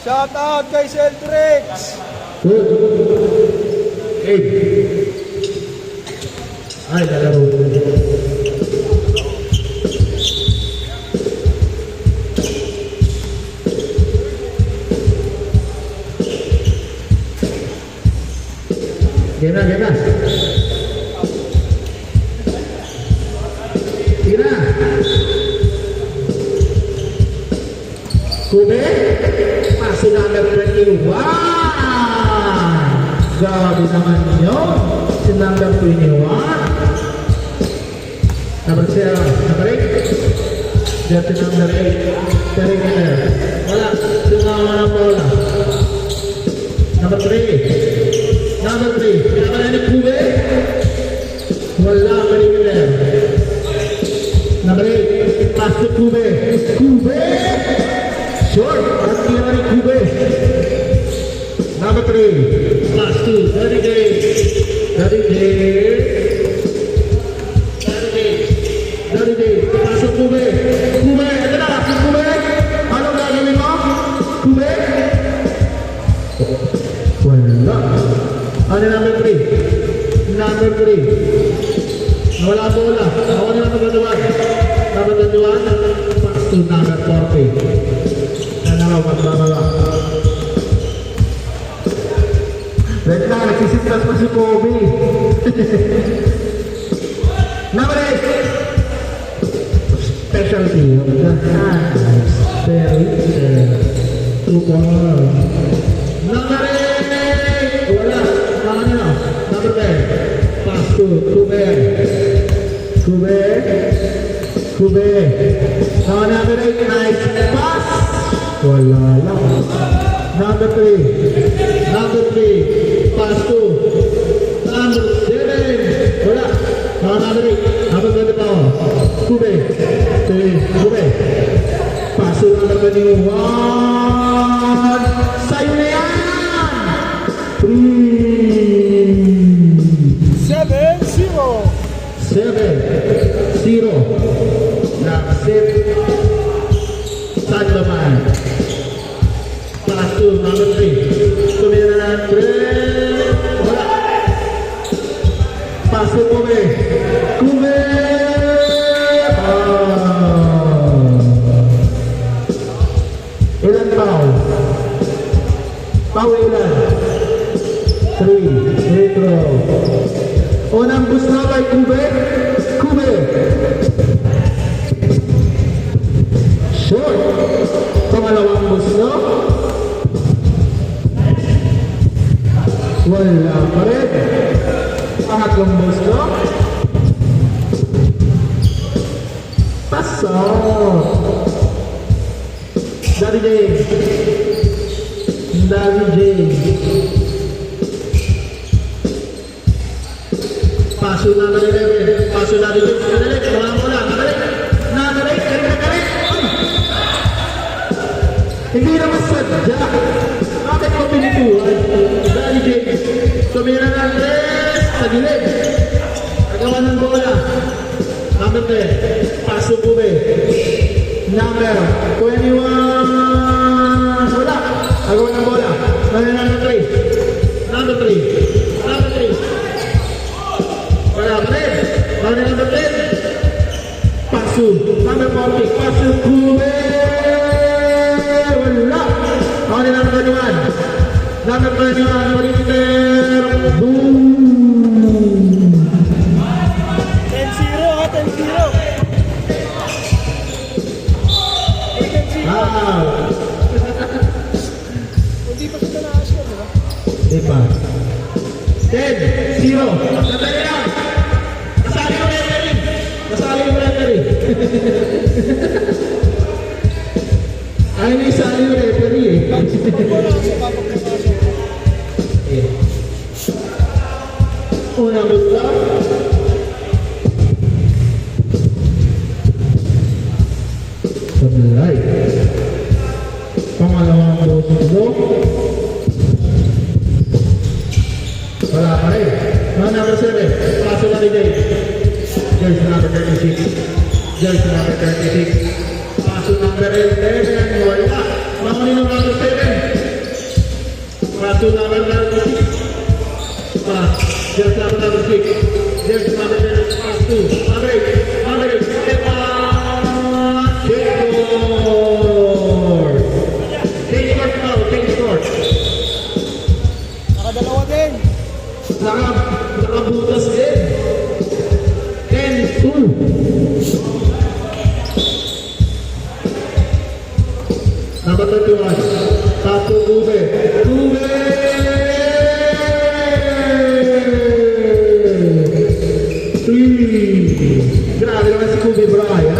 Shout out kay Celtrix. Good. 8. Ay, nalaro. Game na. Tira. Kube. Pasok number 21. Grabe naman yun. Si number 21. Number 0. Number 8. Dirty number 8. Terry Miller. Wala. Tumawa ng bola. Number 3. Number 3. Pinakala ni Kube. Wala. Terry Miller. Number 8. Pass to Kube. Kube. Short. At kaya ni Kube. Number 3. Pass to Dirty Day. Dirty Day. Pasok Kube. Kube. Ito na. Kube. Anong gagawin mo? Kube. Wala. Ano number 3? Number 3. Wala bola. Ako na number 21. Number 21. Pass to number 40. Magdamala. Wait lang, nagsisiplas pa si Kobe. Number 8. Specialty. Super. Number 8. Wala. Number 10. Pass to Kube. Number 8. Nice pass. Wala lang. Number 3. Pass to number 7. Wala. Number 8. Number 24. Kube. Pass to number 21. Sa'yo na yan. 7-0. 7-0. Nakasip. Sandoman. Pass to number 3. Tumira na 3. Wala. Pass to Kube. Ilan foul? Foul ilan? 3. Free throw. Unang bus na kay Kube. Short. Pangalawang bus no? Wala pa rin. Pangatlong bus no? Pasok. Daddy James. Paso na nalilip. Paso na nalilip. Wala mo lang. Nalilip. Hindi naman sadya. Bakit mo pinituhan? Daddy James. Tumira ng 3. Sa gilid. Nagawa ng bola. Number 10. Paso Kube. Number 21. Wala. Nagawa ng bola. Number 3. Number 3. Wala pa rin. Number 10. Paso. Number 40. Paso Kube. Wala. Number 21. Number 21. Perimeter. Boom. 10-0 ha, 10-0. Hindi pa sila na-asya, di ba? Di ba? 10-0. Sandali lang. Kasali yung referee. Ay, may sali yung referee eh. Wala sa papagpapasok. Unang butla. Sablay. Pangalawang butlo. Wala pa rin. Number 7. Paso na rin Jay. Jersey number 36. Paso number 11. Wala. Makunin ng number 7. to number 6. Jersey number 6. Jersey number 6. Pass to number 8. Number 8. Change court now. Change court. Nakadalawa din. Nakabutas din. 10-2. Number 31. Tato Gube. Gube! 3. Grabe naman si Gube, Brian.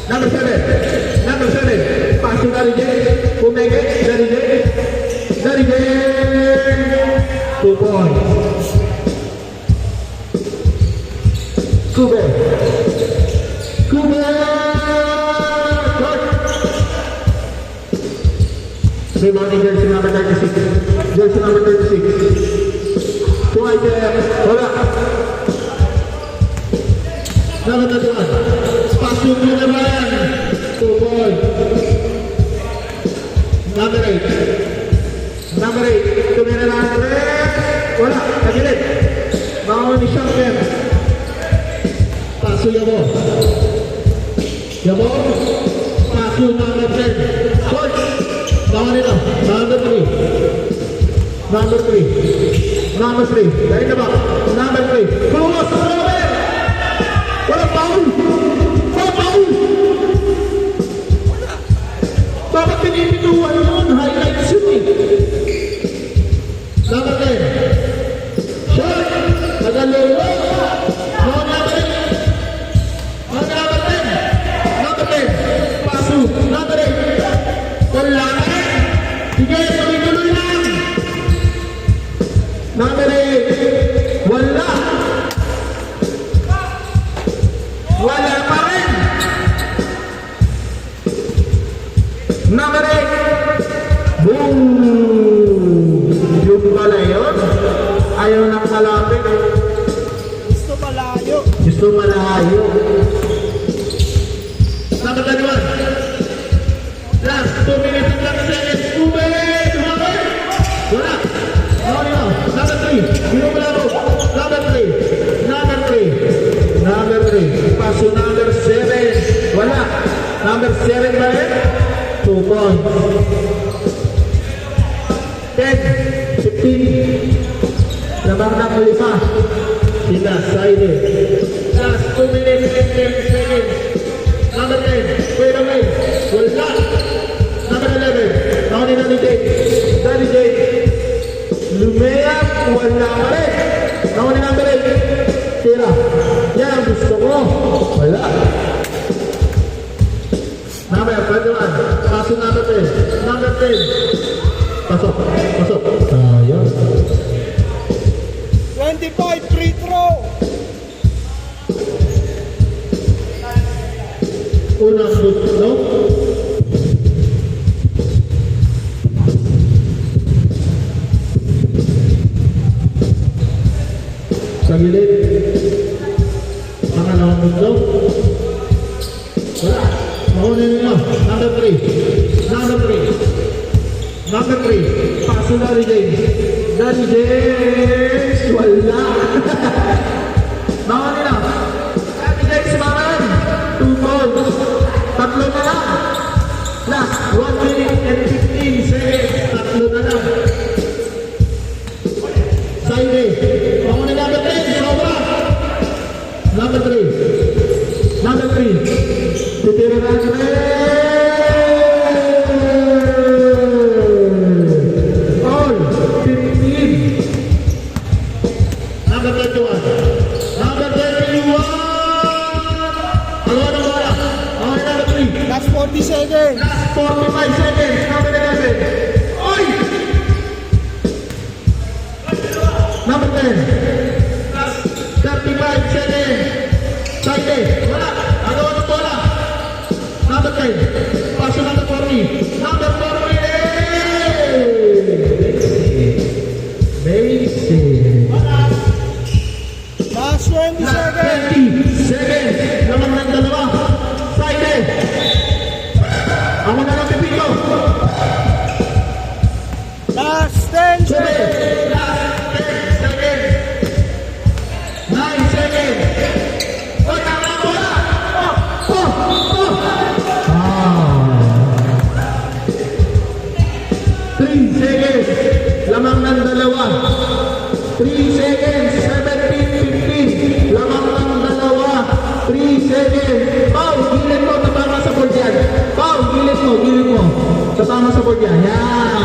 Number 7. Number 7. Paso na rin din. Pumege. Dari din. Dari din. 2 points. Gube. Gube! May morning jersey number 36. Jersey number 36. Two item. Wala. Number 31. Spasyo mo naman. 2 points. Number 8. Number 8. Tumira lang. Wala. Kagilid. Mauni siyang pen. Paso Yabo. Yabo. Paso number 10. Point. Number 3. Number 3. Number 3. Dari na ba? Number 3. Pulos sa Robert! Walang foul! Walang foul! Dapat pinipituan yun. Highlights yun eh. Number 10. Shot! Nagalolo! No, number 8. Number 10. Number 10. Paso. Number 8. Wala na. Sige, tuloy-tuloy lang. Number 8. Wala. Wala pa rin. Number 8. Boom. Yung pala yun. Ayaw nang malapit. Gusto malayo. Gusto malayo. Number 31. Last 2 minutes and 30 seconds. Ube! Tumabay! Wala! No. Number 3. Hindi mo laro. Number 3. Number 3. Number 3. Paso number 7. Wala. Number 7 ba rin? 2 points. 10. 15. Lamang na ko 5. Sila, side. Last 2 minutes and 10 seconds. Number 10. Wait a minute. Wala. Number 11. Nakunin na ni Jake. Dari Jake. Lumayap. Wala pa rin. Nakunin number 8. Tira. Yan. Gusto ko. Wala. Number 21. Paso number 10. Number 10. Pasok. Pasok. Ayan. 25 free throw. Unang shoot, no? Sa gilid. Pangalawang mundo. Wala. Mahunin nyo. Number 3. Number 3. Number 3. Paso Dari James. Dari James. Wala. Mahunin na. Dari James maman. 2 balls. Tatlo na lang. Last 1 minute and 15 seconds. Tatlo na lang. Side. Mahunin number 10. Sobra. Number 3. Number 3. Titira na all 15. Number 21. Number 21. Ano wala? Number 3. Last 40 seconds. Last 45 seconds. Number 11. Oy! Number 10. Last 35 seconds. Side. Wala. Ano wala? Number 10. Paso number 40. Number 40. Basic. Last 20 Last seconds. 20 seconds. Naman ng dalawa. Side. Ako na lang pipito. Last 10 seconds. 9 seconds. O, tama mo na. Ah. 3 seconds. Lamang ng dalawa. 3 seconds. 17, 15. Lamang ng dalawa. 3 seconds. Pau, gilid mo. Tatama sa board yan. Pau, gilid mo. Tatama sa board yan. Yan.